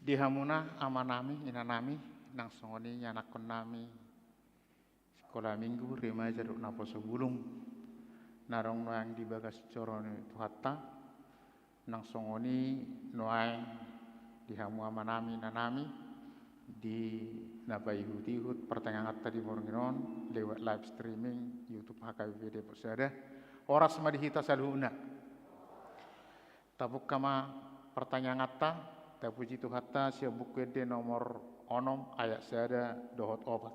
Dihamuna amanami inanami nang songoni nyanakon nami sekolah minggu remaja duk naposo bulung narong noang di bagas corone tuhatta nang songoni noang dihamu amanami nanami di nabai hut pertengahan tadi mornginon lewat live streaming YouTube HKBP Depok Sada oras sama dihita saluna tabuk kama pertanyaan atta puji Tuhan siap buku de nomor onom ayat sada dohot obat.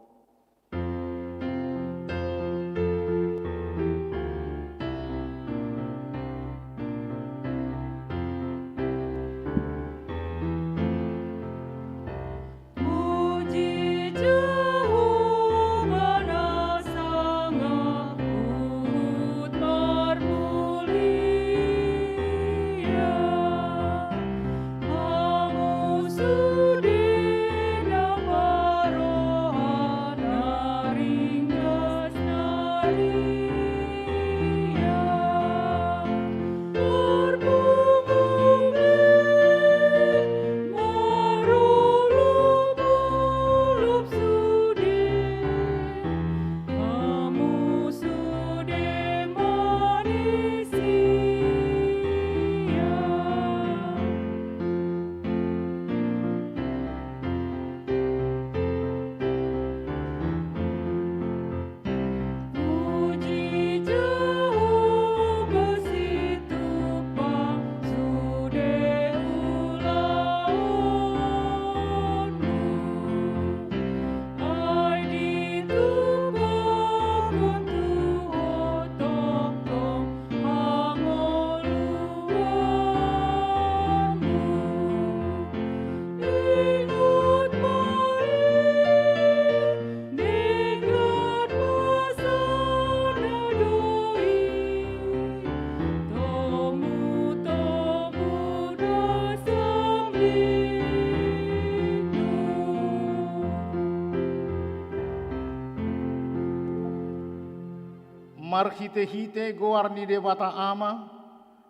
Marhite-hite goarni dewata ama,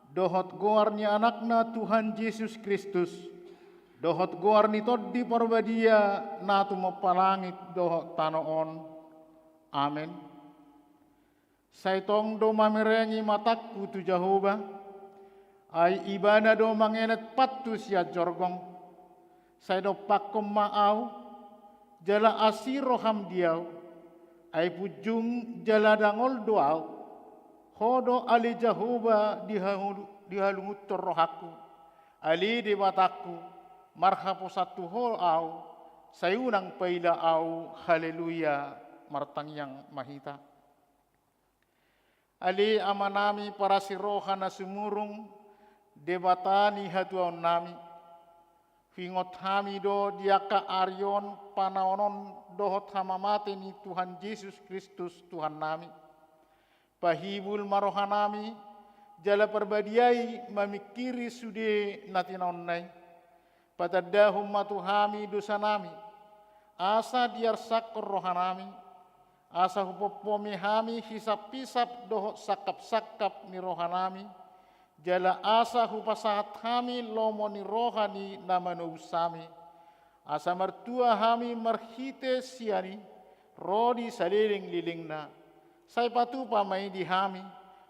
dohot goarni anakna Tuhan Yesus Kristus, dohot goarni toddi porbadia natu mopalangit dohot tanoon. Amin. Saitong do mamerengi matakku tu Jehovah, ai ibana do mangenet pattu sia jorgong, saido pakkom maau, jala asiro hamdiau, ai pujung jaladangol doau hodo ali Jehovah dihalungut rohaku ali dewataku marhapo satu hol au sayunang paila au haleluya martang yang mahita ali amanami para sirohana sumurung debatani hatuan nami Fingot hami do diaka arion panaonon dohot hamamate ni Tuhan Yesus Kristus Tuhan nami. Pahibul marohanami jala perbadiai mamikiri sude natinonnai. Patadahum matuhami dosa nami. Asa diar sakor rohanami. Asa hupopomi hami hisap-hisap dohot sakap-sakap ni rohanami. Jala asa hupasahat hami lomoni rohani namano usami. Asa mertua hami marhite siani rodi saliling-lilingna. Sai patu pamai di hami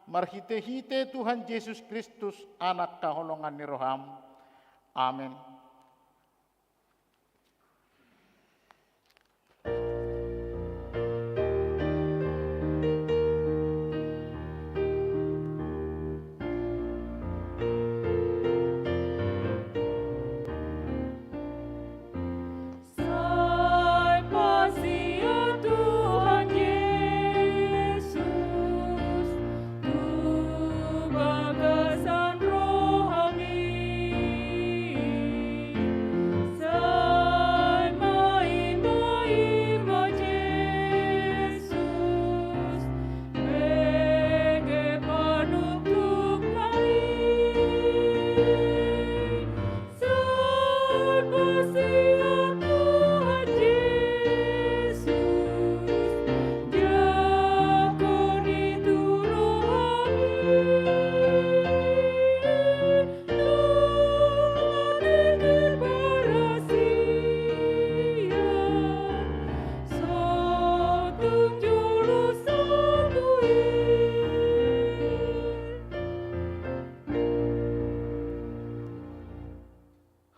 marhite-hite Tuhan Yesus Kristus anak kaholongan ni roham. Amin. Bagasan rohani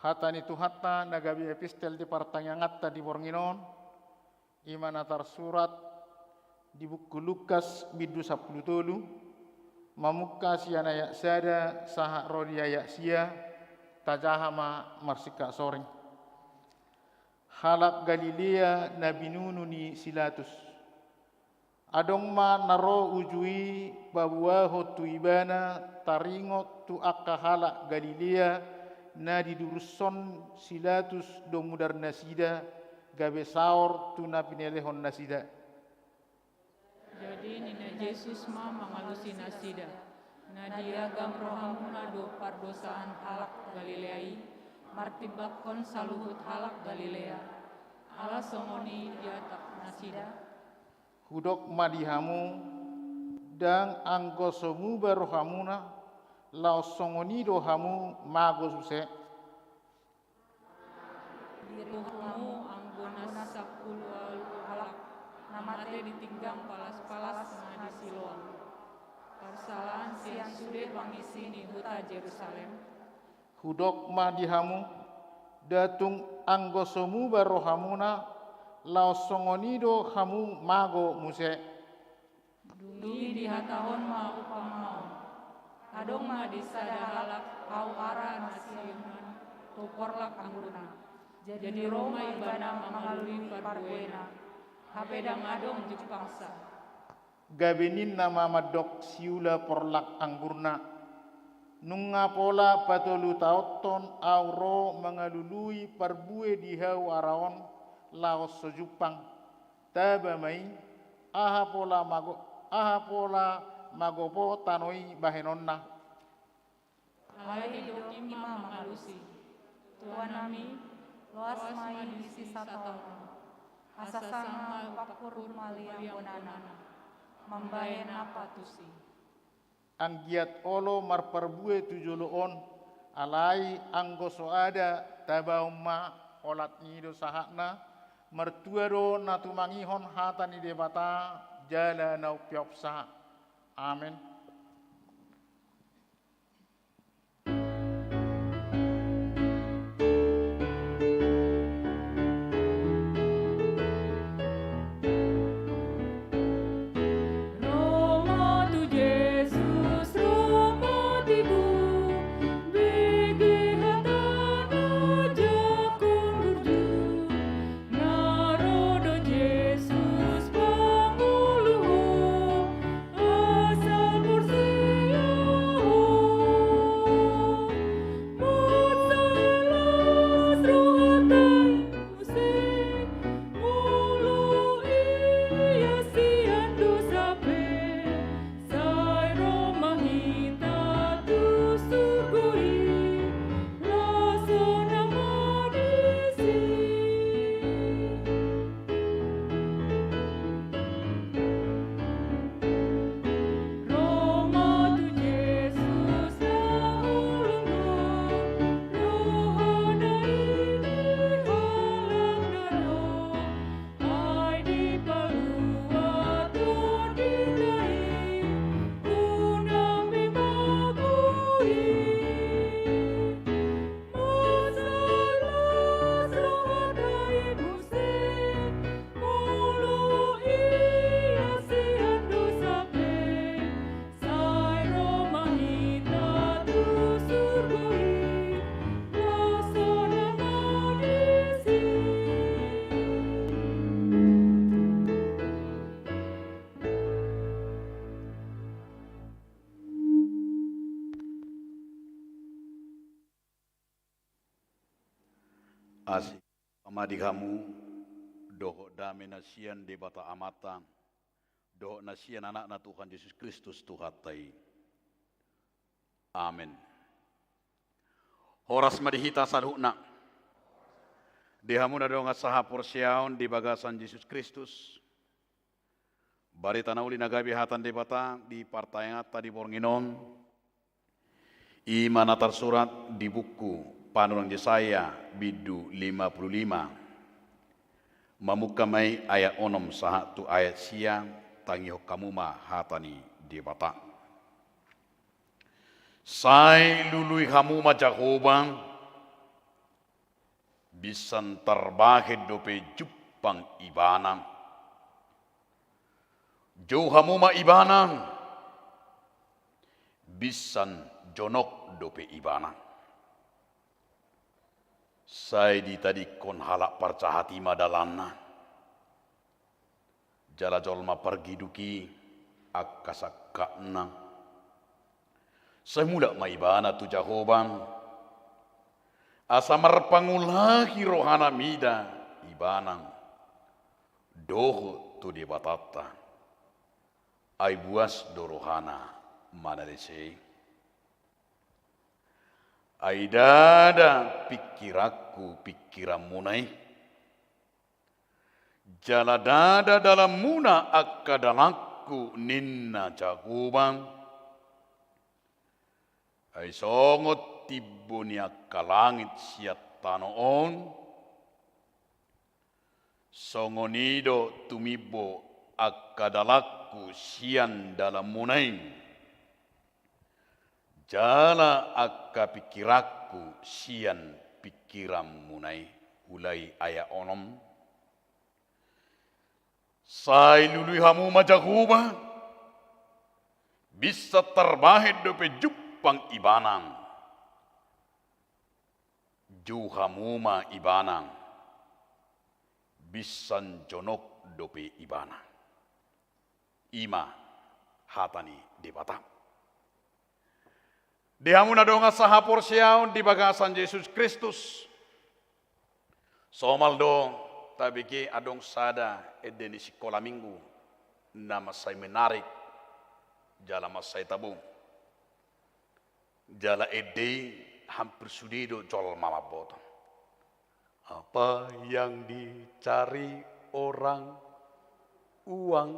Hatani tu hatta nagabi epistel di partangangatta di Bornginon, imana tersurat di buku Lukas bidu 10 mamuka siana yak sada saha rodia yak sia tajahama marsika soring. Halak Galilea nabi nununi silatus. Adong ma naro ujui babuaho tu ibana taringot tu akka halak Galilea na diduruson silatus domudar nasida gabe saor tu na pinelehon nasida. Jadi nina Yesus ma mangalusi nasida. Na diagam rohamuna do pardosaan halak Galileai. Martibakkon saluhut halak Galilea. Ala songoni diatak nasida. Hudok madihamu dan anggosomu barohamuna laos songoni do hamu mago suse. Diruhamu anggona 10 halak. Namate ditinggang palas-palas na di Siloam. Persalahan siang sude pangisi ni huta Jerusalem. Hudok madihamu datung anggosomu barohamuna laos songoni do hamu mago muse. Dungi di hatahon ma upang maon. Adong ma di sada halak au ara nasiunan toporlak angguna. Jadi Roma ibana mangalui parbuena. Hapedang adong jepangsa. Gabenin nama madok siula porlak anggurna. Nunga pola patolu taoton auro mengalului parbue di hau araon laos sojupang. Tabamai aha pola magopo tanoi bahenonna. Alai hidup ima mangalusi. Tuan nami loas mai di satahun. Asasanga pakur maliang bonana. Membayan apa tusi. Anggiat olo marparbue tujuluon alai anggoso ada tabaumma olat nido sahakna mertuado natumangihon hatani debata jala nau piopsa. Amin. Asih amadihamu doho dame nasian di bata amata doho nasian anak Tuhan Yesus Kristus Tuhatai. Amin. Horas madihita salhuna dihamu na doa saha porsiaon di bagasan Yesus Kristus. Bari tanauli nagabi hatan di bata di partayangata di Bornginon. Imana tersurat di buku Panulang Yesaya bidu 55. Mamukamai ayat onom sahatu ayat siang tangiho kamuma hatani di bata. Sai lului hamuma Jehova bisan terbahid dope jupang ibanang. Jauhamu ma ibanang, bisan jonok dope ibanang. Saya di tadi kon halak parcahati madalana. Jala jolma pergi duki akasakakna. Saya muda ma ibana tu jahoban. Asa marpangulahi rohana mida ibanang. Doho tu di batata. Ai buas do rohana manalese. Ai dada pikiranku pikiran munai. Jala dada dalam muna akadalaku ninna jagoban. Ai songot tibunia kalangit siat tanoon. Songonido tumibo akadalaku sian dalam munai. Jala akka pikiraku sian pikiran munai. Hulai aya onom. Sai lului hamu majahuba. Bisa terbahid dope jupang ibanang. Juhamuma ibanang. Bisan jonok dope ibanang. Ima hatani debata. Dihamu nadonga sahapor siaun di bagasan Yesus Kristus. Somaldo tabiki adong sada edeni sekolah minggu. Nama saya menarik. Jala masai tabung. Jala ede hampir sudido jol mama boto. Apa yang dicari orang? Uang.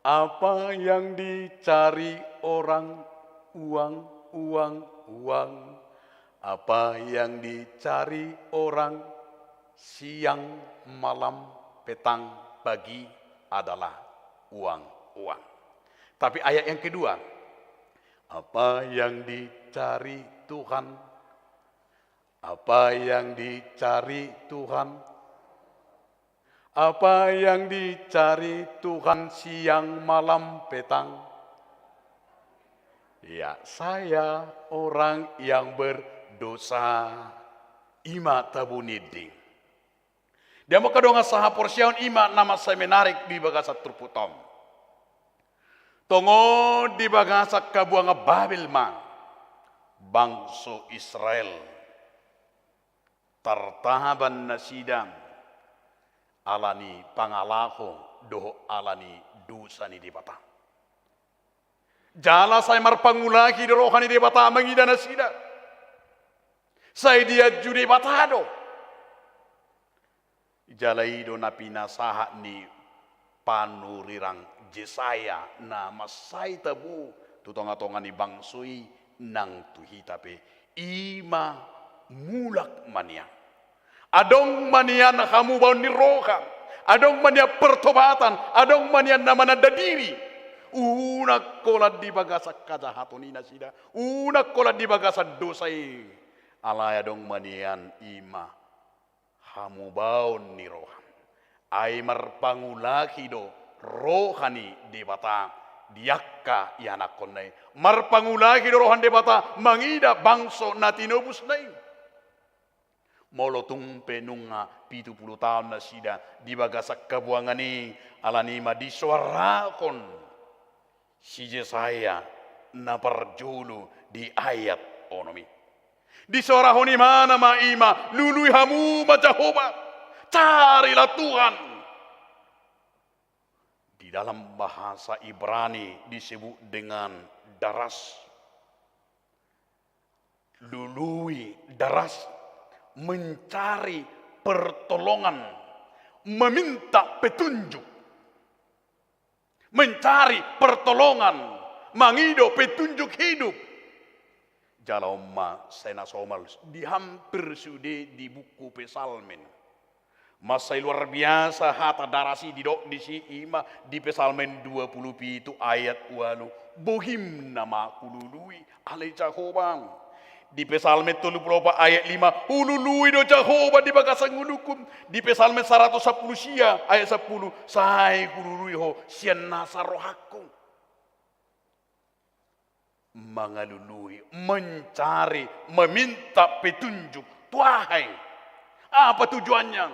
Apa yang dicari orang? Uang, uang, uang. Apa yang dicari orang? Siang, malam, petang, pagi adalah uang, uang. Tapi ayat yang kedua, apa yang dicari Tuhan? Apa yang dicari Tuhan? Apa yang dicari Tuhan siang, malam, petang? Ya, saya orang yang berdosa. Ima tabuniding. Dia mau kedonga saha porsiaun ima nama saya menarik di bagasa terputom. Tongo di bagasa kabuanga Babel ma. Bangso Israel. Tartahaban nasidam. Alani pangalaho doho alani dusani di bata. Jala saya marpangulaki di rohani di bata mangida nasida. Saya dia judi batado. Jalaido napina saha ni panurirang Jesaya na masay tabu tutonga-tonga ni bangsui nang tuhitape ima mulak mania. Adong mania na kamubaw ni roka. Adong mania pertobatan. Adong mania na manadadiri. Unak kolad di bagasa kajahatonina sida. Unak kolad di bagasa dosai. Alaya dong manian ima hamubaon ni rohan. Ay marpangulaki do rohani debata diakka yanak konay. Marpangulaki do rohan debata mangida bangso na tinubus na Molotong penunga 70 tahun na sida di bagasak kabuangan ni alanima di suarakon si Jesaya na parjulu di ayat onomi. Di suarahon ni mana maima lului hamu majahoba carilah Tuhan. Di dalam bahasa Ibrani disebut dengan daras. Lului daras mencari pertolongan, meminta petunjuk. Mencari pertolongan, mangido petunjuk hidup. Jaloma sena somal di hampir sudah di buku Pesalmen. Masa luar biasa hata darasi di si ima di Pesalmen 20 itu ayat walu bohim nama kulului alai cakobang. Di Psalme 34 ayat 5, hulului do Jehovah di bagasan ngulukum. Di Psalme 110 sia ayat 10, sai hulului ho sian nasa rohaku. Mengalului, mencari, meminta petunjuk. Tuhan, apa tujuannya?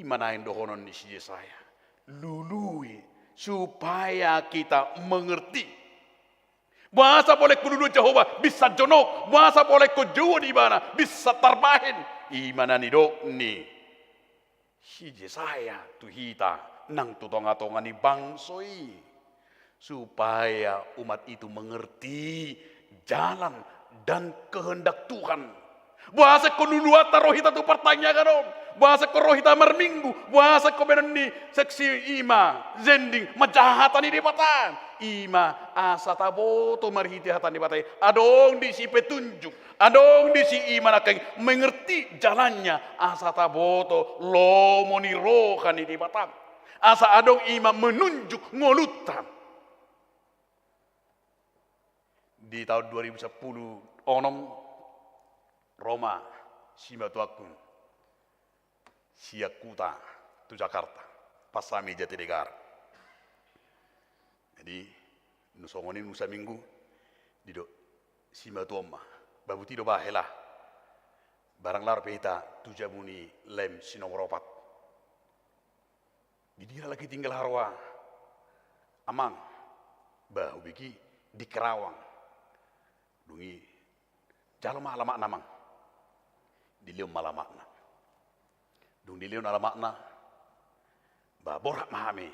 Imanain dohonon di sini saya. Lului, supaya kita mengerti. Bahasa boleh kululu Jehovah bisa jonok, bahasa boleh kujua di mana bisa terbahin. Imana ni dok ni, si saya tu hita nang tu tonga ni bangsoi, supaya umat itu mengerti jalan dan kehendak Tuhan. Bahasa kululu atarohita tu pertanyaan dong. Bahasa korohita merminggu, bahasa kobenani seksi ima, zending, majahatan di batan. Ima asa taboto marhiti hatan di batai. Adong di si petunjuk, adong di si ima nakeng mengerti jalannya. Asa taboto lomoni rohan di batang. Asa adong ima menunjuk ngolutan. Di tahun 2010 onom Roma Simatuakun Siakuta tu Jakarta Pasami Jatinegar. Jadi nusongoni nusa minggu dido Simatuoma babu tido bahela barang lar pehita tu jamuni lem sinomoropat. Didira lagi tinggal harwa amang bahu biki di Kerawang dungi jalan alamak namang dilium malamakna dung diliun alamakna ba borak mahami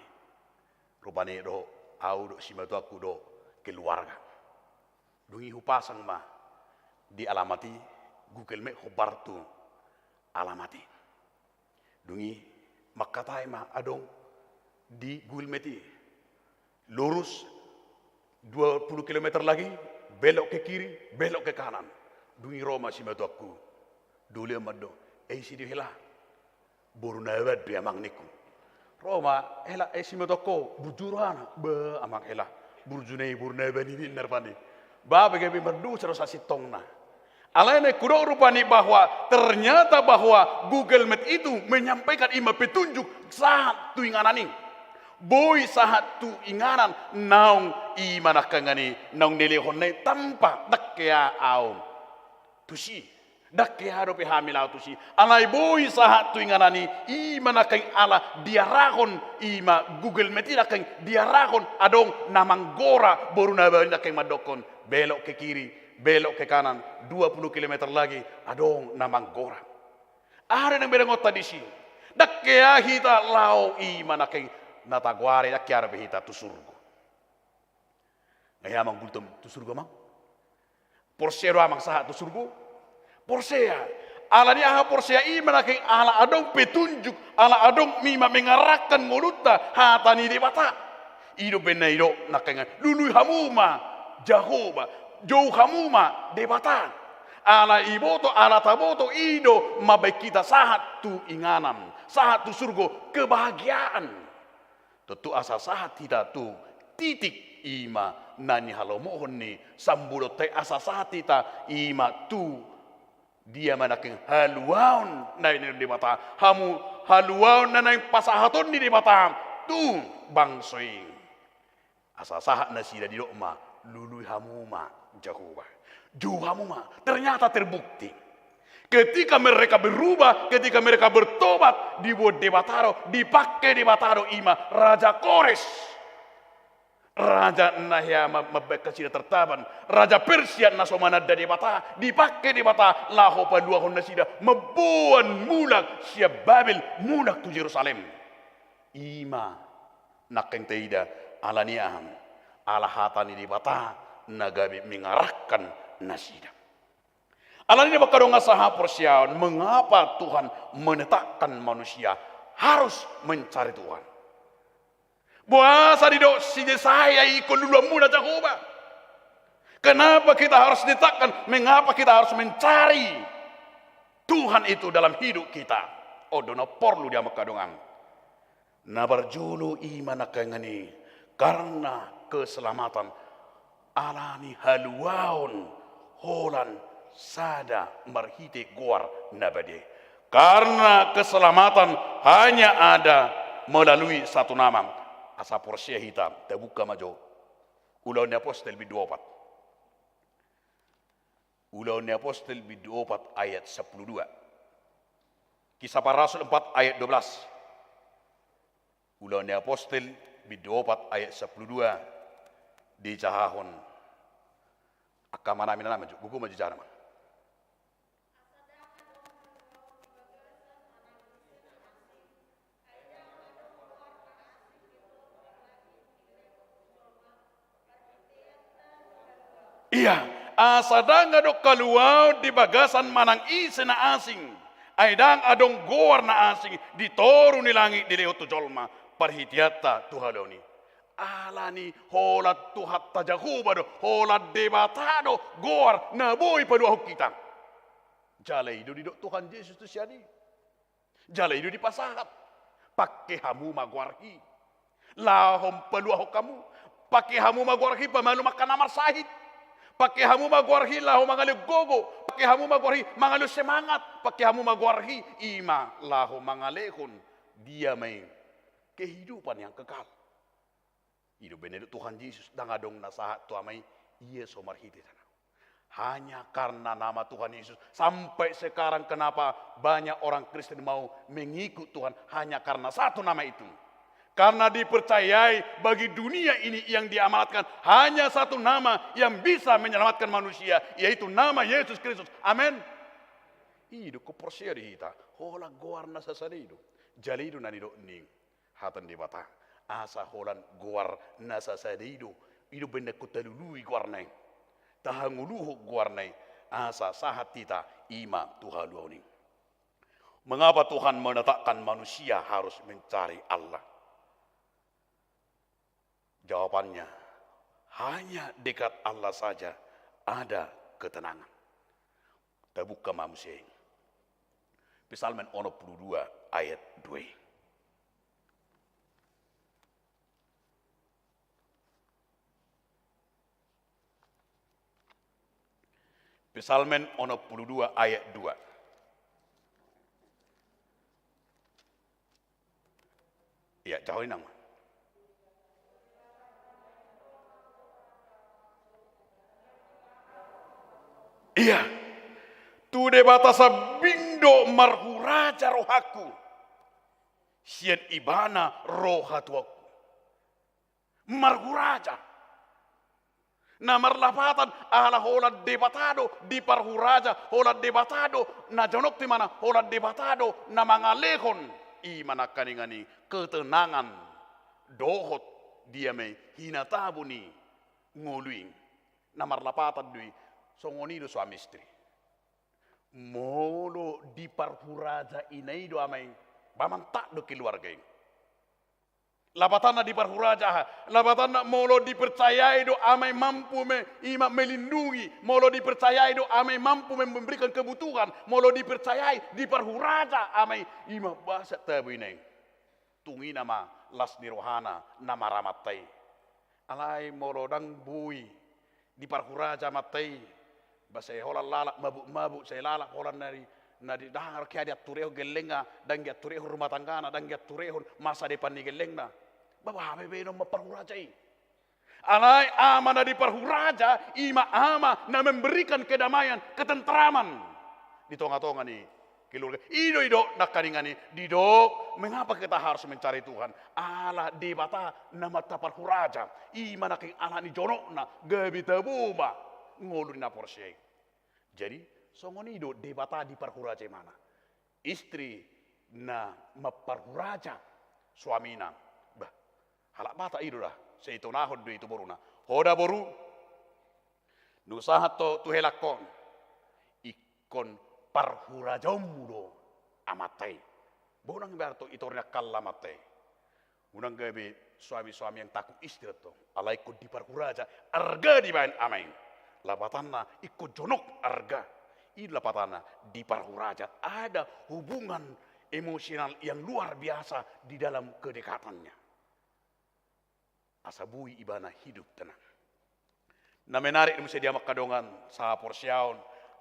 rupane do au do simatu aku do keluarga dungi hupasang ma di alamati Google Map hobartu alamati dungi makatai ma adong di Google Map lurus 20 km lagi belok ke kiri belok ke kanan dungi Roma simatu aku dulu amado sidi hela borunawa dia amang niku Roma hela simatu aku bujurana be amang hela burjunai burnawa ni nervani ba bagaimana merdu serasa sitongna alaine kudo rupani bahwa ternyata bahwa Google Map itu menyampaikan ima petunjuk saat tu inganani boy saat tu inganan naung imana kangani naung nele honne tanpa dakya aum tusi dakya do pe hamila tusi alai boy saat tu inganani imana kang ala diarahon ima Google Map ila kang diarahon adong namanggora boruna banda kang madokon belok ke kiri belok ke kanan 20 km lagi adong namanggora ada yang berengot tadi sih dakya hita lau imana kang natagwari na kiara behita tu surgo. Ngaya mang gultum tu surgo mang. Porsero amang saha tu surgo. Porsea. Ala ni aha porsea i manaking ala adong petunjuk, ala adong mima mengarahkan ngoluta hatani di bata. Ido benaido nakengan lului hamuma Jehovah, jauh hamuma di bata. Ala iboto ala taboto ido mabek kita sahat tu inganan, sahat tu surgo kebahagiaan. Tentu asa sahat tidak tu titik ima nani halomohon ni sambudo te asa sahat kita ima tu dia manaking haluaun na ini di mata hamu haluaun na nang pasahaton di mata tu bangsoi asa sahat na sida di dokma lului hamuma Jehovah jauh hamuma ternyata terbukti. Ketika mereka berubah, ketika mereka bertobat, dibuat Debataro, dipakai Debataro ima Raja Kores, Raja Nahyama mabekasida tertaban, Raja Persia nasomana da Debata, dipakai Debata laho paduahon nasida, membuan mulak siap Babel, mulak tu Yerusalem. Ima nakeng teida alaniam, ala hatani Debata, nagabi mengarahkan nasida. Alam ini bakal ngasaha persiapan mengapa Tuhan menetapkan manusia harus mencari Tuhan. Buasa di dosi saya ikut dulu muda Jehovah. Kenapa kita harus ditetapkan? Mengapa kita harus mencari Tuhan itu dalam hidup kita? Oh, dona perlu dia makadongang. Nabarjulu iman akangani karena keselamatan alani haluaun holan sada marhite goar nabade. Karena keselamatan hanya ada melalui satu nama. Asa porsia hitam terbuka majo. Ulaun Apostel bidu 4. Ulaun Apostel bidu 4 ayat 12. Kisah para Rasul 4 ayat 12. Ulaun Apostel bidu 4 ayat 12. Di cahahon akamana minana maju buku maju jana. Iya, asadang adok kaluau di bagasan manang isena asing. Aidang adong goar na asing ditoru ni langit di leo tujolma parhitiata tuhaloni. Alani holat tuhat tajahubado holat debatado goar na boy paduahuk kita. Jalai itu didok Tuhan Yesus tu siadi. Jalai itu dipasahat. Pakai hamu magwarhi. Lahom paduahuk kamu. Pakai hamu magwarhi pamalu makan amar sahid. Pakai hamu magwarhi lahu mangalu gogo. Pakai hamu magwarhi mangalu semangat. Pakai hamu magwarhi ima lahu mangalehun. Dia may kehidupan yang kekal. Hidup beneduk Tuhan Yesus dan adong nasahat tu amai ia somarhiti sana. Hanya karena nama Tuhan Yesus sampai sekarang kenapa banyak orang Kristen mau mengikut Tuhan hanya karena satu nama itu. Karena dipercayai bagi dunia ini yang diamanatkan hanya satu nama yang bisa menyelamatkan manusia, yaitu nama Yesus Kristus. Amin. Hidup kepersia di hita. Hola goarna sasarido. Jalido nanido ning. Hatan di bata. Asa holan goar nasasarido. Hidup benda kutalului goarnai. Tahanguluhu goarnai. Asa sahat tita ima tuhaluani. Mengapa Tuhan menetapkan manusia harus mencari Allah? Jawabannya, hanya dekat Allah saja ada ketenangan. Terbuka manusia. Psalmen 22 ayat 2. Psalmen 22 ayat 2. Ya, jauhin nama. Iya, tu de batasa bindo marhuraja rohaku, sian ibana rohatuaku, marhuraja. Na marlapatan ala hola debatado di parhuraja, hola debatado na jonok ti mana hola debatado na mangalehon i mana kaningani ketenangan dohot dia me hinatabuni ngoluing na marlapatan dui songonido suami istri. Molo di parhuraja inaido amai bamang tak do keluarga. Labatana di parhuraja, labatana molo dipercayai do amai mampu ima melindungi, molo dipercayai do amai mampu memberikan kebutuhan, molo dipercayai di parhuraja amai ima bahasa tabu inai. Tungi nama las nirohana nama ramatai. Alai molo dang bui di parhuraja matai. Basai hola lalak mabuk saya lalak hola nari dahar kia dia tureho gelenga dan dia tureho rumah tanggana dan dia tureho masa depan ni gelengna baba bebe no maparhurajai alai amana di parhuraja ima ama na memberikan kedamaian ketentraman di tonga-tonga ni keluarga ido nakaringani didok mengapa kita harus mencari Tuhan ala di bata nama taparhuraja ima naking ala ni jonokna gabi tabuba ngolun na porsi. Jadi songonido debata di parhuraja mana? Istri na maparhuraja suamina. Bah, halak bata ido dah. Seito nahod do itu boruna. Hoda boru. Nusahat to helakon. Ikon parhurajamu do amatai. Bonang berto itornya kalamatai. Unang gabe suami-suami yang takut istri to. Alaikon di parhuraja arga di bain amain. Lapatanna ikut jonok arga. Ini lapatanna di parhuraja ada hubungan emosional yang luar biasa di dalam kedekatannya. Asabui ibana hidup tenang. Na menarik mesti dia makadongan sa porsiaon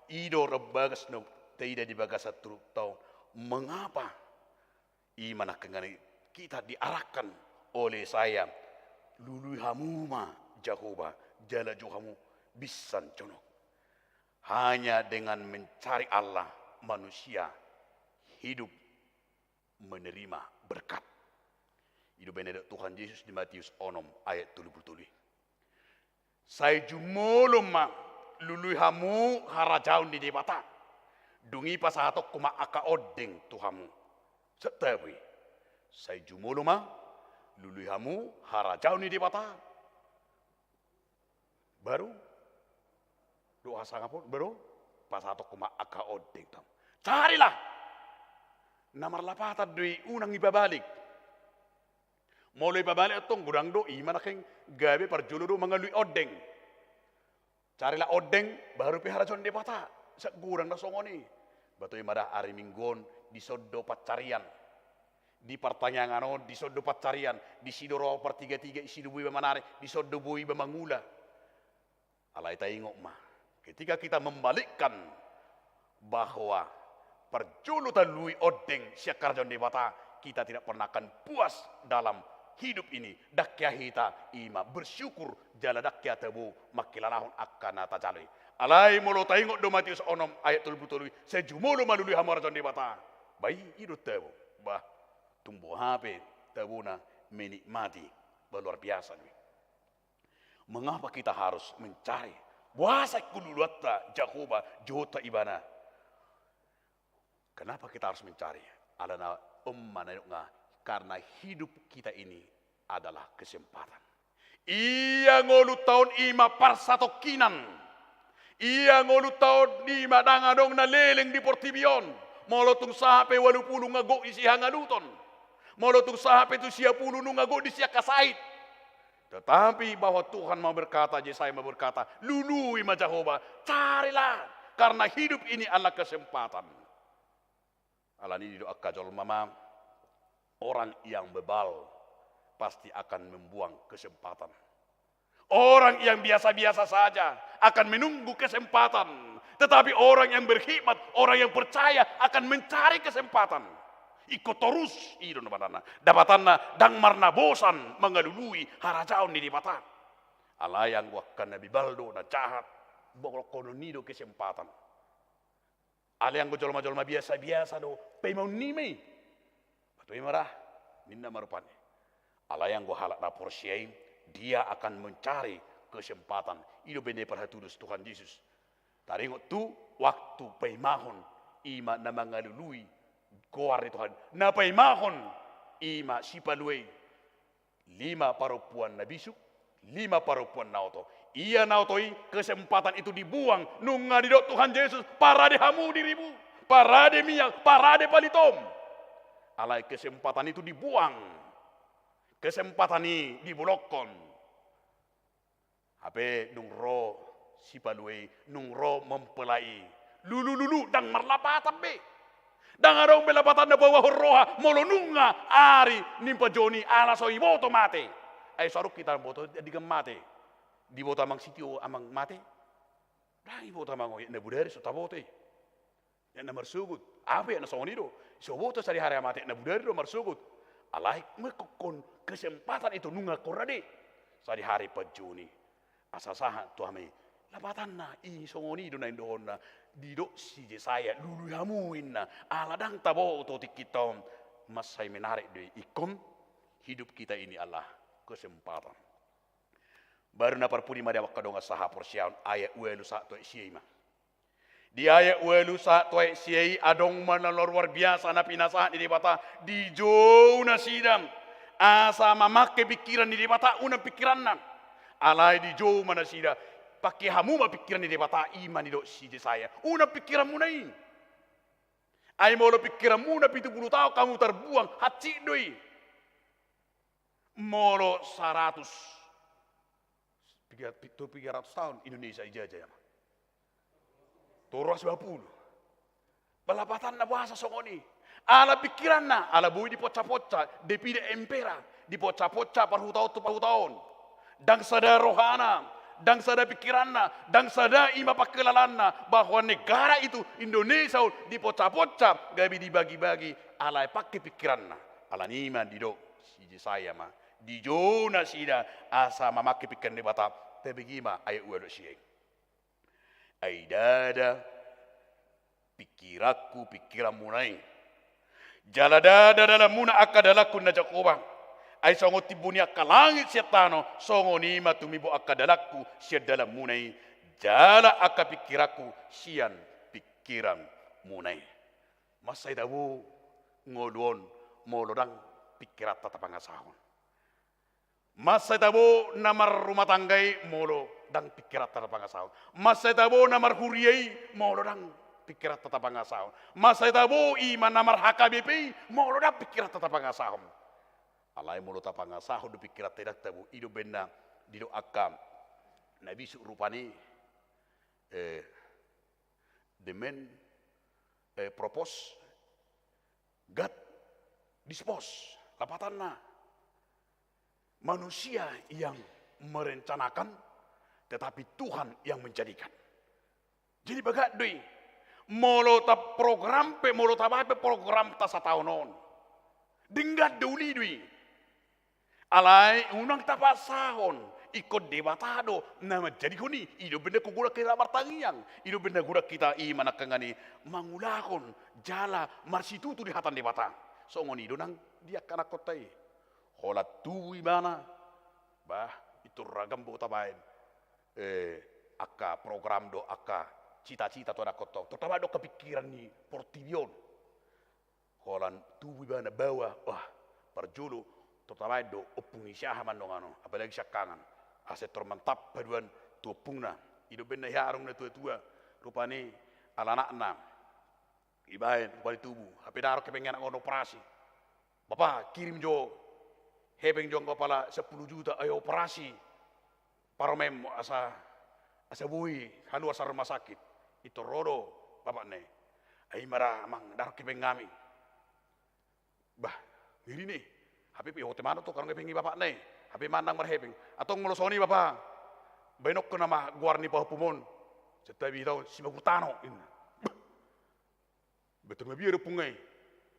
ido rebagas no tidak dibagas satu tahun. Mengapa iman akan kita diarahkan oleh saya lului hamuma Jehovah jala johamu bisan conok. Hanya dengan mencari Allah manusia hidup menerima berkat. Hidup benedak Tuhan Yesus di Matius 6 ayat 30. Saya jumolom ma lului hamu harajaun di debata. Dungi pasahatok kuma aka odeng Tuhamu. Setawi. Saya jumolom ma lului hamu harajaun di debata. Baru doa sangapun baru pasahatok kuma aka odeng tam. Carilah. Namar lapata dui unang ibabalik. Mulai babalik atong gudang do iman aking gabi parjuludo mengalui odeng. Carilah odeng baru pihara jon depata. Sa gudang na songoni. Batoy mada ari minggon di sodo pacarian. Di pertanyaan di sodo pacarian. Di sidoro per tiga-tiga isi dubui bemanare. Di sodo bui bemangula. Alay taingok mah. Ketika kita membalikkan bahwa perjulutan lui odeng siakar jon depata. Kita tidak pernah akan puas dalam hidup ini dakya hita ima bersyukur jala dakya tebu makilalahon akan nata jalui alai molo taingok do Matius 6 ayat 30 sejumolo malului hamar jon debata bayi hidup tebu bah tumbuh hape tebuna menikmati luar biasa nih. Mengapa kita harus mencari buasa kululuatta Jehovah jota ibana? Kenapa kita harus mencari? Alana ummanayunga karena hidup kita ini adalah kesempatan. Ia ngolu tahun ima parsatokinan. Ia ngolu tahun ima dangadong na leleng di Portibion. Molotung sahape 80 ngago isi hangaduton. Molotung sahape tu 10 ngago di siya kasait. Tetapi bahwa Tuhan mau berkata, Yesaya mau berkata, lului ma Jehovah, carilah karena hidup ini adalah kesempatan. Alani doa kajol mama. Orang yang bebal pasti akan membuang kesempatan. Orang yang biasa-biasa saja akan menunggu kesempatan. Tetapi orang yang berkhidmat, orang yang percaya akan mencari kesempatan. Ikut terus idon batanna. Dapatanna dang marna bosan mengalului harajaon di dipata. Ala yang wakan nabi baldo na jahat. Bokol kononido kesempatan. Ala yang gojol-majol biasa-biasa do. Pemau nimi. Batu marah. Ninda marupane. Ala yang gua halak rapor syai, dia akan mencari kesempatan. Itu benar perhatulus Tuhan Yesus. Taringot tu waktu paimahon ima na mangalului goar ni Tuhan. Na paimahon ima sipalui 5 parupuan na bisuk, 5 parupuan na oto. Iya na otoi kesempatan itu dibuang nunga di dok Tuhan Yesus parade hamu diribu, parade minyak, parade palitom. Alai kesempatan itu dibuang. Kesempatan ini dibulokkan. Hape nungro sipalui, nungro mempelai. Lulu dang marlapatan be. Dang arong belapatan na bawah roha molonunga ari nimpa joni ala so iboto mate. Ay saruk kita boto digam mate. Di boto amang sitio amang mate. Dang iboto amang na budari so tabote. Yan na marsugut. Apa yan na sonido? So boto sari hari mate na budari do marsugut. Alai mekokon kesempatan itu nunga korade sari hari pejuni asasaha tuame lapatan na i songoni do na indona dido si Yesaya lulu hamuin na aladang tabo to tikitom masai menarik de ikom hidup kita ini Allah kesempatan baru na parpuni mada wakadonga saha porsiaun ayat uelu sa to siema di ayat uelu sa to siei adong mana luar biasa na pinasahan di bata di jauh na sidam asa mamake pikiran di bata una pikiran na alai di jauh mana sida pakai hamu ma pikiran di bata iman di dok si saya una pikiran munai ai molo pikiran muna 70 tahun kamu terbuang hati doi molo 300 tahun Indonesia ijazah ya Toros 20. Balapatan na bahasa songoni. Ala pikiran na, ala bui di poca-poca, depide empera, di poca-poca parhutau tu parhutaun. Dang sadar rohana, dan sada pikiranna, dan sada ima pakelalanna bahwa negara itu Indonesia dipocah-pocah, gabi dibagi-bagi, alai pakai pikiranna, ala nima dido siji saya mah, di jona sida asa mamaki pikiran debata, tebegima ayat uado sieng. Aidada pikiranku pikiran munai, jaladada dalam muna akadalaku najakobang. Ay songo tibunia kalangit siya tano, songo nima tumibo akadalaku siya dalam munay, jala aka pikiraku siyan pikiran munay. Masay dawo ngolon molodang pikirat tatapangasahon. Masay dawo namar rumah tanggay molo dang pikirat tatapangasahon. Masay dawo namar huriyay molo dang pikirat tatapangasahon. Masay dawo iman namar HKBP molo dang pikirat tatapangasahon. Alai mulut apa ngasaho du pikirat tidak tabu ido benda dido akam nabi su rupani demen propose God dispose lapatanna manusia yang merencanakan tetapi Tuhan yang menjadikan. Jadi bagadoi molotap program pe molotap apa program ta sataunon dinggat duli dui alai unang tapasahon ikut debatado nama jadi kuni ido benda kugura kita martangiang ido benda gura kita iman kangani mangulakon jala marsitutu di hatan debata songon ido nang dia kana kotai holat tuwi mana bah itu ragam buta bain aka program do aka cita-cita to ada koto terutama do kepikiran ni portivion holan tuwi mana bawah wah perjulu terutama do opung isyahaman dong ano apalagi syakangan aset termantap paduan tuopungna ido benda yarung na tua-tua rupani alanakna ibain rupani tubuh hape daro kepengen ngono operasi bapak kirim jo hebeng jong kepala 10 juta ayo operasi paromem asa bui halu asa rumah sakit itu rodo bapak ne ai mara mang daro kepengen ngami bah diri nih hape pi hote mana to karang kepengi bapak ne hape mandang marheping atong molosoni bapak benok ko nama guarni pa pumon setabi tahu si magutano in betul mabiyo pungai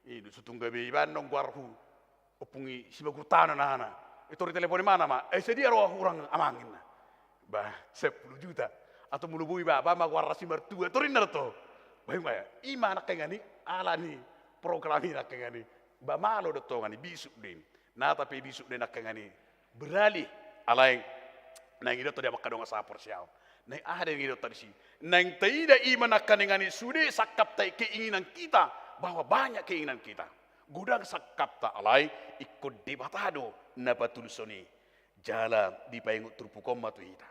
ini sutung gabi bandong guarhu opungi si magutano na itu di telepon mana ma sedia roh urang amangin bah 10 juta atau mulubui bapak ma guarasi mertua torinar to bae ma ima nak ngani ala ni program ini nak ngani ba malo do to ngani bisuk din na tapi bisuk din nak ngani beralih alai nang ida to dia makadong sa porsiaw nang ada yang ida tadi nang tidak iman akan ngani sude sakap tai keinginan kita bahwa banyak keinginan kita gudang sakap ta alai ikut debatado na patulusoni jala di paingut turpukom matu ita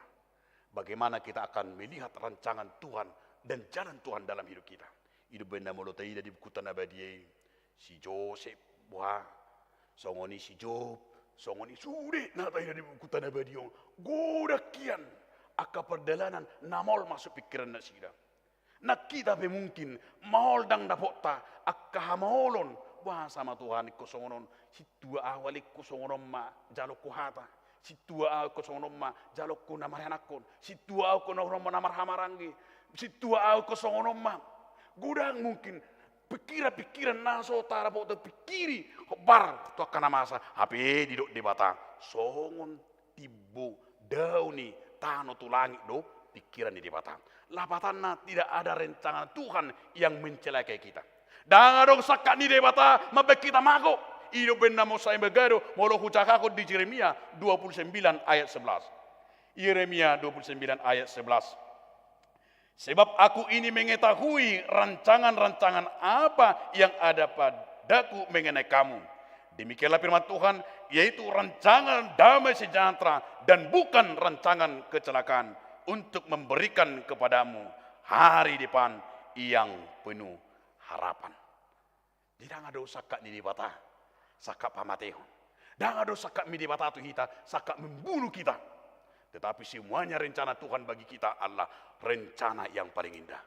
bagaimana kita akan melihat rancangan Tuhan dan jalan Tuhan dalam hidup kita hidup benda molotai di buku tanah badie si Joseph wah songoni si Job songoni sude na tayo di buku tanah badiong goda kian aka perjalanan namol masuk pikiran na sida nak kita be mungkin mahol dang dapota aka hamolon wah sama Tuhan ko songonon si tua awali ko songonon ma jalok ko hata si tua aw ko songonon ma jalok ko namaranakon si tua aw ko namar hamarangi si tua aw ko songonon ma gudang mungkin pikiran naso tara po pikiri bar to kana masa hape didok debata songon tibo dauni tano tulangi do pikiran di debata lapatanna tidak ada rencangan Tuhan yang mencelakai kita dan adong sakak ni debata mabek kita mago ido benda mo sa embagado molo hucakako di Yeremia 29 ayat 11 Yeremia 29 ayat 11 sebab aku ini mengetahui rancangan-rancangan apa yang ada padaku mengenai kamu. Demikianlah firman Tuhan, yaitu rancangan damai sejahtera dan bukan rancangan kecelakaan untuk memberikan kepadamu hari depan yang penuh harapan. Tidak ada sakak di debata, sakak pamatehon. Dan ada sakak di debata itu kita, sakak membunuh kita. Tetapi semuanya rencana Tuhan bagi kita adalah rencana yang paling indah.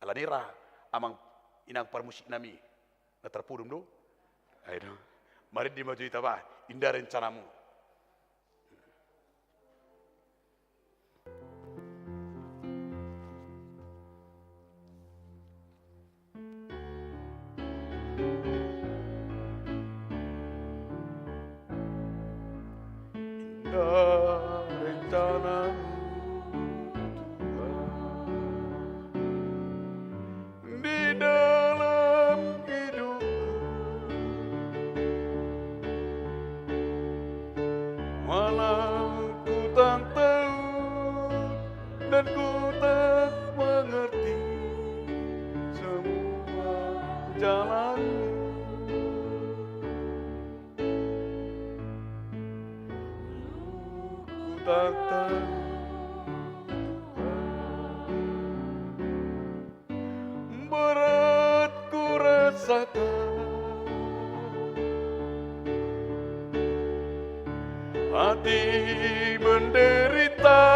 Aladira amang inang parmusik nami na terpudum do. Ayo, mari di maju kita bah indah rencanamu. Indah rencanamu di dalam hidupku, walau ku tak tahu dan ku tak mengerti semua jalanmu. Ku tak tahu berat ku rasakan, hati menderita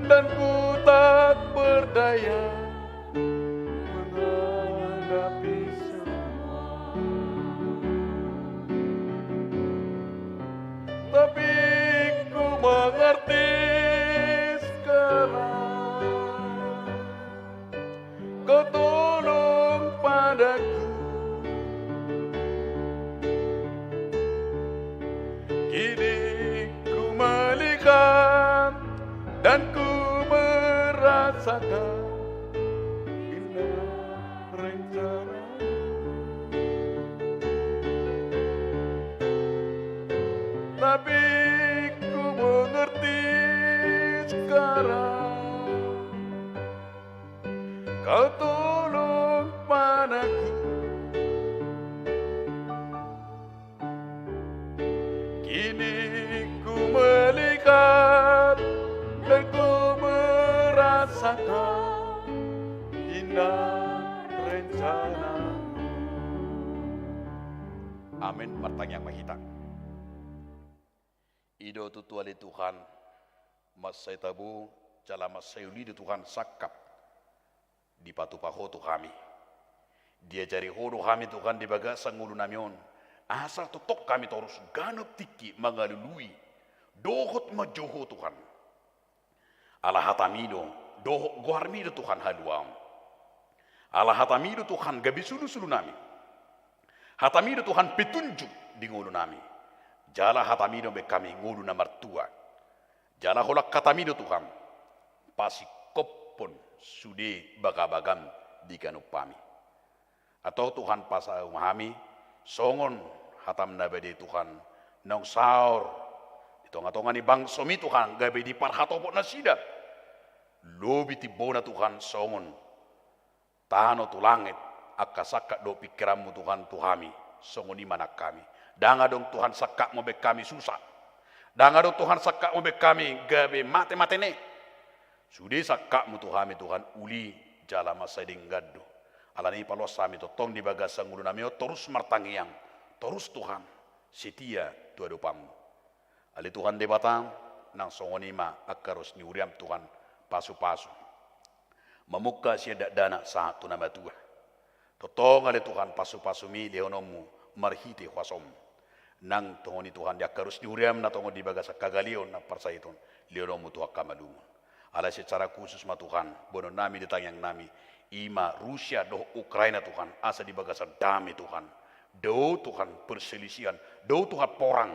dan ku tak berdaya menghadapi semua. Tapi ku mengerti sekarang, Kau tolong padaku. Kini ku melihat dan ku merasakan indah rencanamu. Tapi ku mengerti sekarang, Kau tolong padaku. Kini ku melihat dan ku merasakan indah rencanamu. Amin. Martang yang mahitang. Ido tutuali Tuhan, masai tabu jala masai uli Tuhan sakap di patu pahotu kami. Dia cari hodo kami Tuhan di bagasang ulu namion. Asal tutok kami terus ganap tiki mengalului dohot majoho Tuhan. Allah hatamido dohot guarmido Tuhan haluam. Allah hatamido Tuhan gabi sulu nami. Hatamido Tuhan petunjuk di ngulu nami. Jala hatamido be kami ngulu na martua. Jala holak katamido Tuhan. Pasi kopon sude bagabagam di kanupami. Atau Tuhan pasal memahami songon hatam nabede Tuhan nong saur itonga-tonga ni bang somi Tuhan gabe di parhatopo nasida lobi tibona Tuhan songon tahano tu langit akasaka do pikiranmu Tuhan tuhami songon di mana kami danga dong Tuhan sakak mo be kami susah danga dong Tuhan sakak mo be kami gabe mate ne sude sakak mo tuhami Tuhan uli jala masading gaddo alani palos sami totong di bagasang ulu namio terus martangiang terus Tuhan setia tua dopamu ali Tuhan de batang nang songonima akarus ni uriam Tuhan pasu-pasu memuka sia dana saat tu nama tua totong ali Tuhan pasu-pasu mi leonomu marhiti wasom nang tongoni Tuhan dia akarus ni uriam na tongon di bagasang kagalion na parsaiton leonomu Tuhan kamadumun ala secara khusus ma Tuhan bono nami ditanyang nami ima Rusia doh Ukraina Tuhan asa di bagasan damai Tuhan do Tuhan perselisihan do Tuhan porang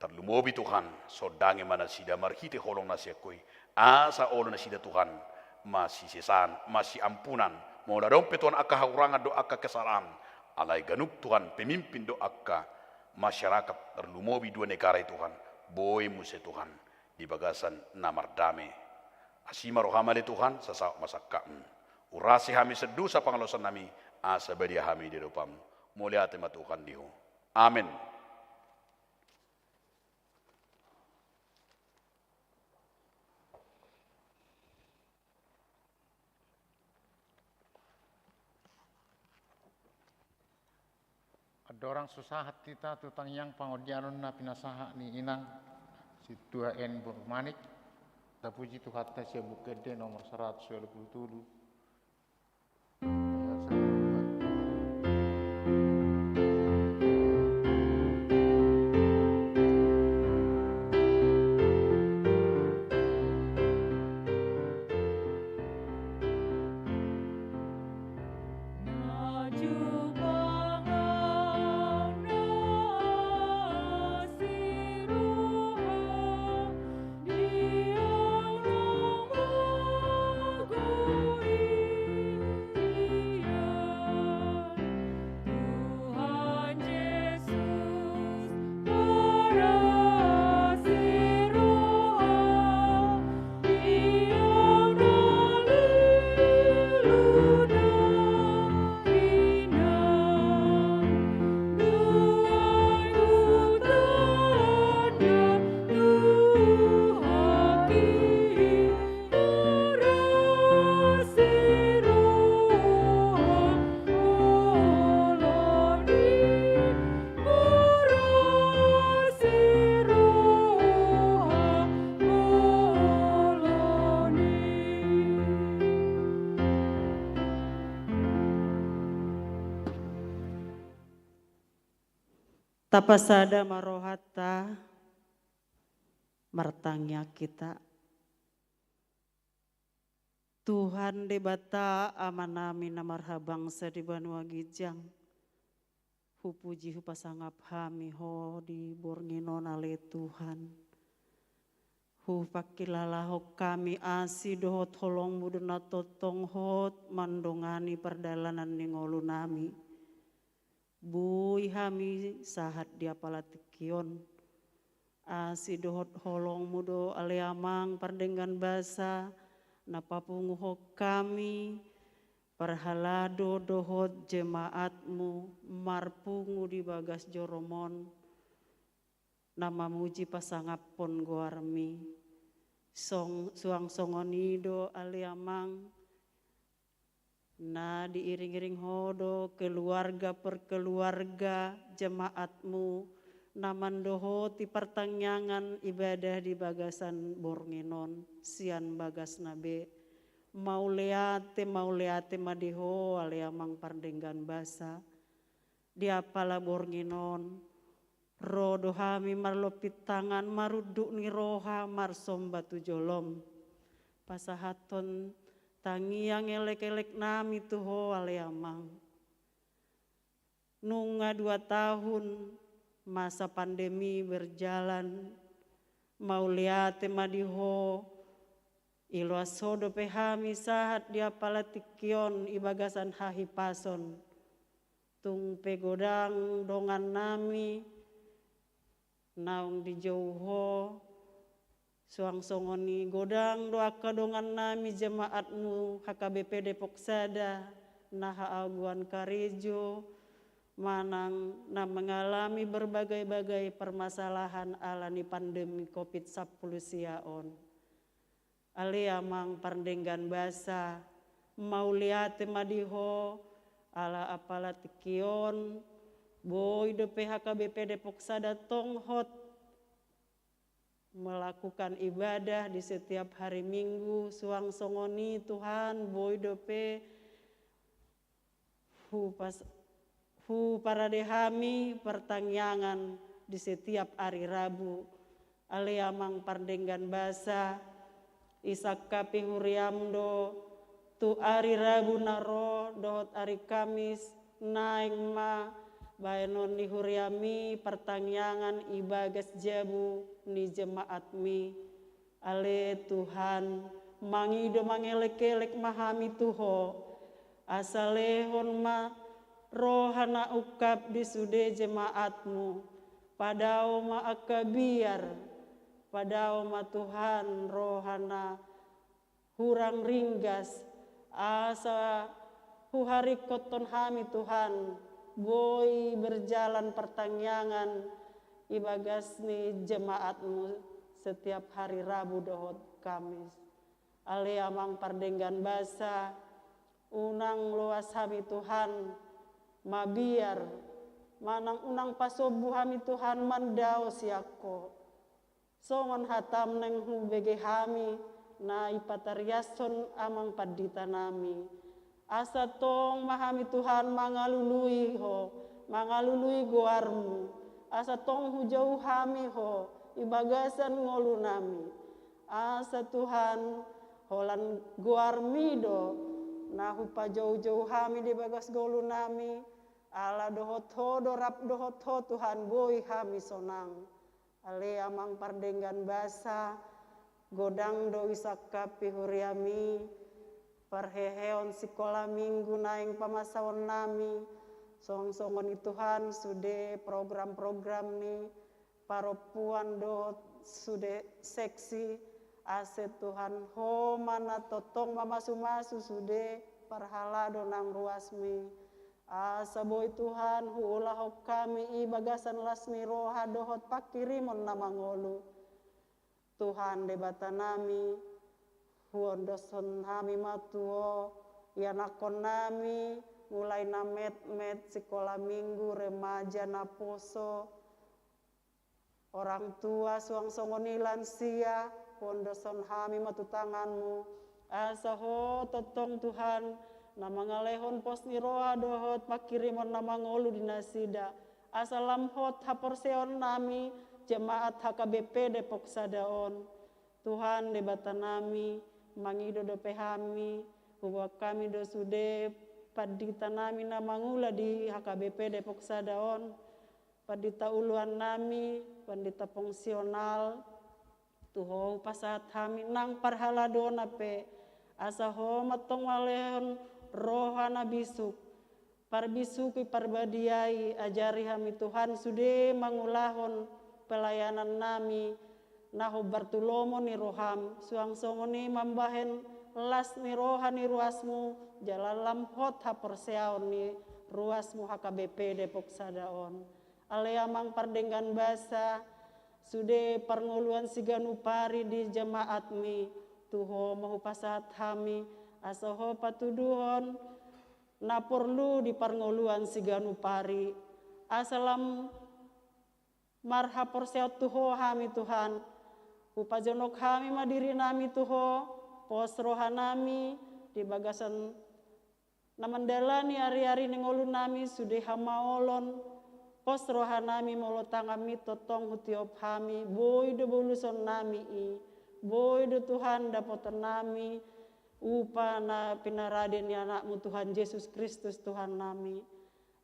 terlumobi Tuhan sodange mana sida marhite holong nasi koi asa olo nasida Tuhan masih sesan masih ampunan mau dompe Tuhan akka haurangan do akka kesalahan alai ganup Tuhan pemimpin do akka masyarakat terlumobi dua negara Tuhan boy muse Tuhan di bagasan namar damai asima rohamale Tuhan sasa masakka urasi kami sedusa pangalosan nami asa badia kami di depan mulia tema Tuhan diho amin. Ada orang susah hati ta tutang yang pangodianon na pinasaha ni inang si tua en bermanik tapuji tu hatta sia bukede nomor 127. Maju tapasada marohata martangnya kita. Tuhan debata amanami namarhabang sa di Banua Gijang. Hupuji hupasangap hami ho di borngino nale Tuhan. Hupakilala ho kami asi dohot holong muduna totong hot mandongani perdalanan ningolu nami. Bui hami sahat dia palatikion. Asi dohot holong mudo aleamang pardenggan basa. Napapunguho kami perhalado dohot jemaatmu marpungu di bagas joromon nama muji pasangapon goarmi suang songonido aliamang na diiring-iring hodo keluarga per keluarga jemaatmu namandoho ti pertangyangan ibadah di bagasan bornginon sian bagas nabe mauleate madiho aleamang pardenggan basa diapala bornginon rodo hami marlopit tangan maruduk ni roha marsom batu jolom pasahaton tangiang elek-elek nami tuho aleamang nunga 2 tahun masa pandemi berjalan mauliate madiho ilo asodo pehami sahat dia palatikion ibagasan hahipason tung pegodang dongan nami naung di jauho suang songoni godang doa kedongan nami jemaatmu HKBP Depok Sada naha aguan karejo manang na mengalami berbagai-bagai permasalahan alani pandemi COVID-19 siaon. Aleamang pardenggan basa mauliate madiho ala apalatikion boy de PHKBP Depok Sada tonghot melakukan ibadah di setiap hari Minggu suang songoni Tuhan boy dope hu para dehami pertangyangan di setiap hari Rabu aleamang pardenggan basa isakka pihuriamdo tu hari Rabu naro dohot hari Kamis naing ma baenon ni huriami pertangyangan ibagas jabu ni jemaatmi ale Tuhan mangido mangelek-elek mahami tuho asalehon ma rohana ukap di sude jemaatmu padao ma akabiar padao ma Tuhan rohana hurang ringgas asa huhari koton hami Tuhan boy berjalan pertangyangan ibagas ni jemaatmu setiap hari Rabu dohot Kamis aleamang pardenggan basa unang luas hami Tuhan mabiar manang unang pasobu hami Tuhan mandao siako songon hatam neng hubege hami na ipatariason amang padita nami asa tong mahami Tuhan mangalului ho mangalului goarmu asa tong hujau hami ho ibagasan ngolu nami asa Tuhan holan goarmi do na hupa jauh-jauh hami di bagas golu nami ala dohot ho dorap dohot ho Tuhan boy hami sonang ale amang pardenggan basa godang do isakka pihuriami parheheon sekolah minggu naing pamasawon nami song-songon Tuhan sude program-program ni paropuan do sude seksi ase Tuhan ho mana totong mamasu-masu sude parhala do nang ruasmi asa boy Tuhan huulah ho kami ibagasan lasmi roha dohot pakirimon namangolu Tuhan debata nami huondoson hami matuo yanakon nami mulai na met sekolah minggu remaja na poso orang tua suang songoni lansia huondoson hami matu tanganmu asa ho totong Tuhan na mangalehon pos ni roa dohot pakirimon na mangolu dinasida Asalam hot haporseon nami jemaat HKBP Depok Sadaon. Tuhan debata nami mangido do pehami bahwa kami do sude padita nami na mangula di HKBP Depok Sadaon. Padita uluan nami pandita fungsional tuho pasat kami nang parhaladona pe asa ho matong walehon rohana bisuk parbisuki parbadiai ajari kami Tuhan sude mangulahon pelayanan nami naho Bartulomo ni roham suang songo ni mambahen las ni rohani ruasmu jalalam hot haporseaon ni ruasmu HKBP Depok Sadaon. Aleamang pardenggan basa sude parnguluan siganu pari di jemaat mi tuho mahu pasat kami asoho patuduhon na perlu di parnguluan siganu pari asalam marha porseot tuho kami Tuhan upajonok kami madiri nami tuho pos rohanami di bagasan namandalani hari-hari ningolu nami sude hamaolon pos rohanami molotang kami totong hutiop kami boy do boluson nami i boy do Tuhan dapotan nami upa na pinaraden ya anakmu Tuhan Yesus Kristus Tuhan nami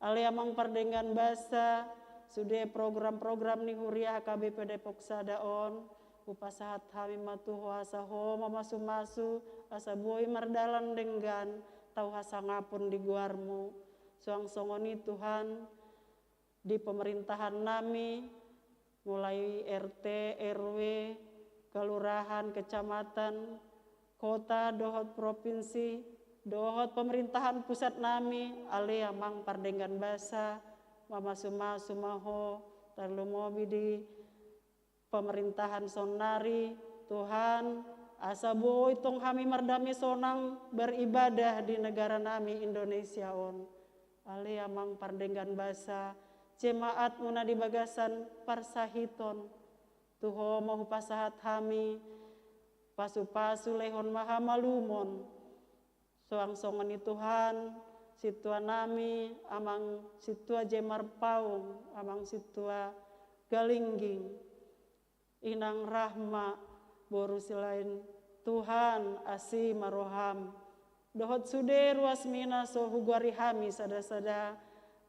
aleamang pardenggan basa sude program-program ni huria HKBP Depok Sadaon upa sahat kami matuho asa ho mamasu-masu asa boy mardalan denggan tau hasa ngapun di guarmu suang songoni Tuhan di pemerintahan nami mulai RT, RW, kelurahan, kecamatan, kota, dohot provinsi, dohot pemerintahan pusat nami ale amang pardenggan basa mama sumaho terlalu mobi di pemerintahan sonari Tuhan asa boy tong kami mardami sonang beribadah di negara nami Indonesia on ale amang pardenggan basa jemaat muna di bagasan parsahiton tuho mahu pasahat kami pasu-pasu lehon maha malumon soang songoni Tuhan situa nami amang situa jemar paung amang situa galingging inang rahma boru silain Tuhan asi maroham dohot sude ruas mina so hugari hami sada-sada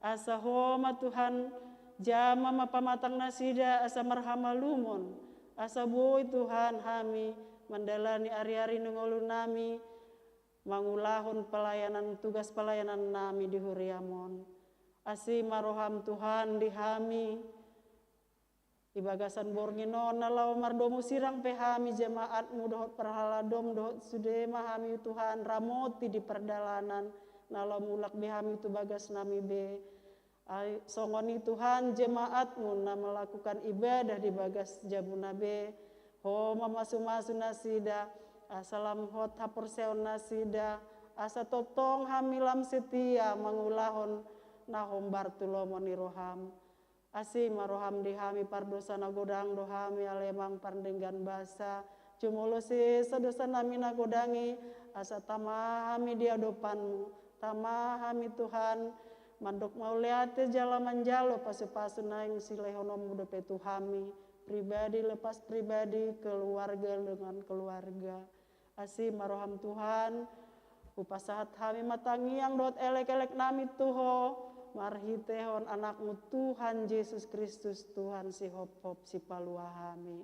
asa homa Tuhan jama mapamatang nasida asa marhama lumon asa boy Tuhan kami mandalani ari-ari nungolu nami mangulahon pelayanan tugas pelayanan nami di huriamon asi maroham Tuhan di kami ibagasan borngino nalau mardomu sirang pehami jemaatmu dohot perhaladom dohot sude mahami Tuhan ramoti di perdalanan nalau mulak behami tu bagas nami be songoni Tuhan jemaatmu na melakukan ibadah di bagas jabunabe ho mamasu-masu nasida asalam hot haporseon nasida asa totong hamilam setia mangulahon nahom Bartulomo ni roham asi maroham di hami pardosa na godang dohami alemang pardenggan basa cumulo si sedosa nami na godangi asa tamahami di adopanmu tamahami Tuhan mandok mauliate jala manjalo pasu-pasu naing silehonom udope tuhami pribadi lepas pribadi keluarga dengan keluarga asi maroham Tuhan upasahat kami matangiang dot elek-elek nami tuho marhitehon anakmu Tuhan Yesus Kristus Tuhan si hop-hop si paluahami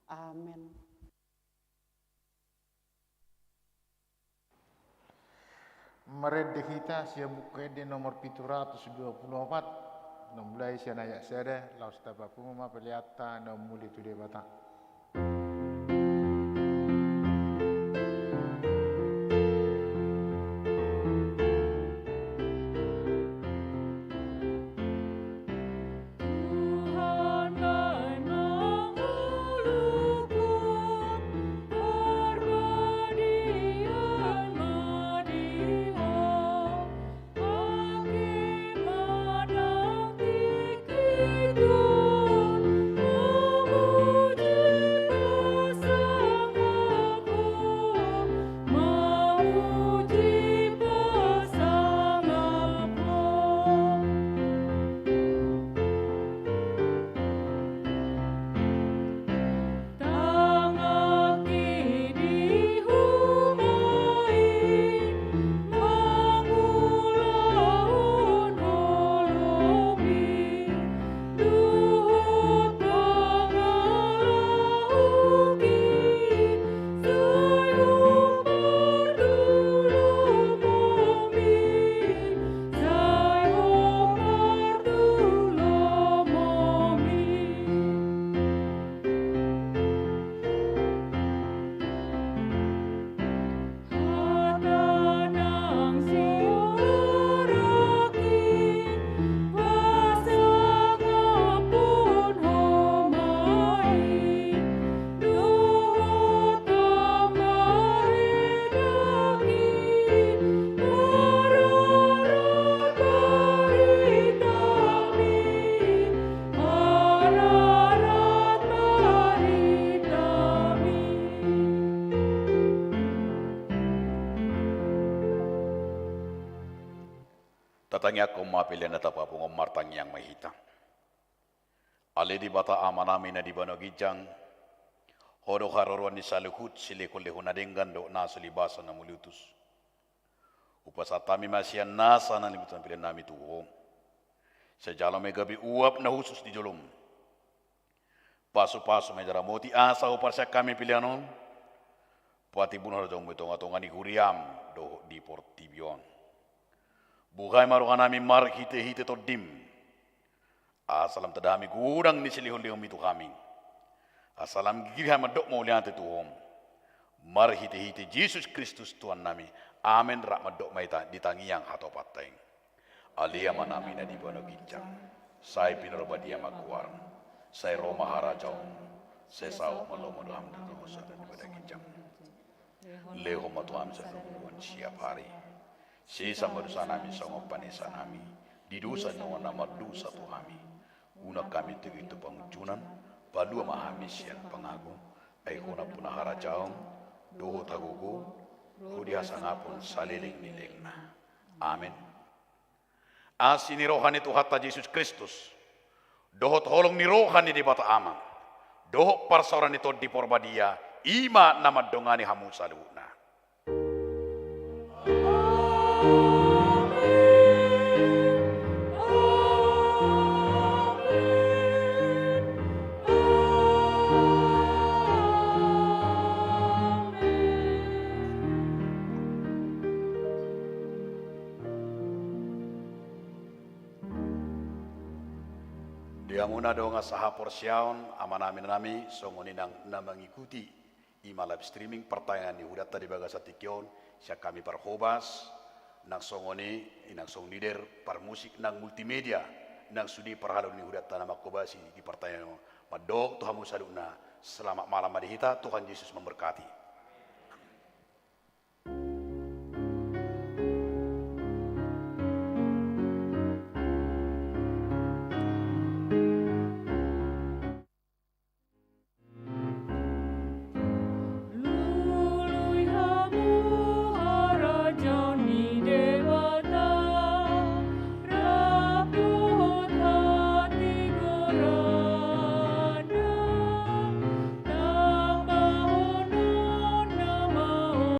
amin. Meredeh kita sia buku di nomor 724 nomulai sia nayak sede laus tabapu ma peliata nomuli tu de bata. Tuhan Tatangya ko mapilihan na tapapong martang yang mahita. Ali di bata amanami na di banogijang, hodo haroruan ni saluhut silikuliho na dinggando na sulibasan na mulutus. Upasatami masyan nasa na libutan pilihan nami tuho. Sa jalan may gabi uap na husus di jolom. Paso-paso may jaramoti asa upar siya kami pilihanon. Pati bunuh rajong mitong-atongan ni huriam do di portibion. Buhay marukan namin mar hite-hite to dim. Asalam tadami gudang ni silihon-lihon itu kami. Asalam gigih madok mau lihat itu om. Mar hite-hite Yesus Kristus Tuhan nami. Amin rak madok maita ditangi yang hato pateng. Alia manami na di bono gincang. Saya pinaroba dia makuar. Saya Roma harajau. Saya saw malomo dalam dosa dan ibadah gincang. Leho matuam sa tungguan siap hari. Sisa madusa nami sangop panesa nami. Di dosa nyawa nama dosa tu kami. Una kami itu pengujunan. Palua mahami sian pengagung. Aikona punah harajaong. Doho tagugu. Hudi hasangapun saliling nilingna. Amin. Asini rohani Tuhan Yesus Kristus. Doho tolong ni rohani di bata ama. Doho parsaran itu di porbadia. Ima nama dongani hamu saluhna. Diamuna donga saha porsiaon amanamin nami songoninang na mengikuti ima live streaming pertanyaan di hudat tadi baga satikyon siya kami parhobas nang songoni inang song leader par musik nang multimedia nang sudi parhalon ni hudat tanah makobasi di pertanyaan madok Tuhan musaluna selamat malam adihita Tuhan Yesus memberkati.